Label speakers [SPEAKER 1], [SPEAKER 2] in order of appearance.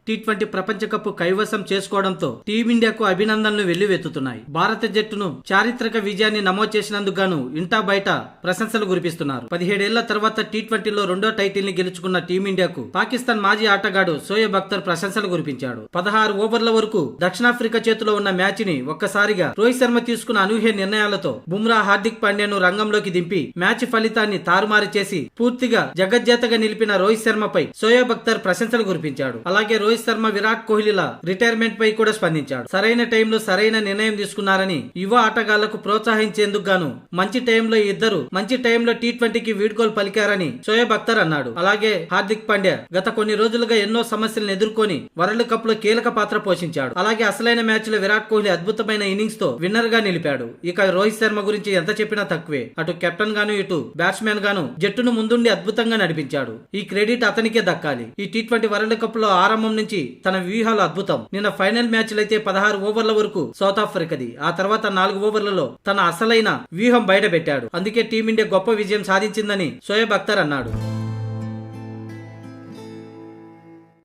[SPEAKER 1] T20 ప్రపంచ cup కైవసం చేసుకోవడంతో టీమిండియాకు అభినందనలు వెల్లువెత్తుతున్నాయి. భారత జట్టును చారిత్రక విజయాన్ని నమోదు చేసినందుకు గాను ఇంటా బయట ప్రశంసలు కురిపిస్తున్నారు. 17 ఏళ్ల తర్వాత టీ20లో రెండో టైటిల్ ని గెలుచుకున్న టీమిండియాకు పాకిస్తాన్ మాజీ ఆటగాడు షోయబ్ అఖ్తర్ ప్రశంసలు కురిపించాడు. 16 ఓవర్ల వరకు దక్షిణాఫ్రికా చేతిలో ఉన్న మ్యాచ్ ని ఒక్కసారిగా రోహిత్ శర్మ తీసుకున్న అనూహ్య నిర్ణయాలతో బుమ్రా, హార్దిక్ పాండ్యాను రంగంలోకి దింపి మ్యాచ్ ఫలితాన్ని తారుమారు చేసి పూర్తిగా జగజ్జేతగా నిలిపిన రోహిత్ శర్మపై షోయబ్ అఖ్తర్ ప్రశంసలు కురిపించాడు. అలాగే రోహిత్ శర్మ, విరాట్ కోహ్లీల రిటైర్మెంట్ పై కూడా స్పందించాడు. సరైన టైంలో సరైన నిర్ణయం తీసుకున్నారని యువ ఆటగాళ్లకు ప్రోత్సహించేందుకు గాను మంచి టైంలో ఇద్దరు మంచి టైంలో టీ20కి వీడ్కోలు పలికారని షోయబ్ అఖ్తర్ అన్నాడు. అలాగే హార్దిక్ పాండ్యా గత కొన్ని రోజులుగా ఎన్నో సమస్యలను ఎదుర్కొని వరల్డ్ కప్ లో కీలక పాత్ర పోషించాడు. అలాగే అసలైన మ్యాచ్ లో విరాట్ కోహ్లీ అద్భుతమైన ఇన్నింగ్స్ తో విన్నర్ గా నిలిపాడు. ఇక రోహిత్ శర్మ గురించి ఎంత చెప్పినా తక్కువే. అటు కెప్టెన్ గాను ఇటు బ్యాట్స్మెన్ గాను జట్టును ముందుండి అద్భుతంగా నడిపించాడు. ఈ క్రెడిట్ అతనికే దక్కాలి. ఈ టీ20 వరల్డ్ కప్ లో ఆరంభం నుంచి తన వ్యూహాలు అద్భుతం. నిన్న ఫైనల్ మ్యాచ్ లైతే 16 ఓవర్ల వరకు సౌత్ ఆఫ్రికాది, ఆ తర్వాత 4 ఓవర్లలో తన అసలైన వ్యూహం బయట పెట్టాడు. అందుకే టీమిండియా గొప్ప విజయం సాధించిందని షోయబ్ అఖ్తర్ అన్నాడు.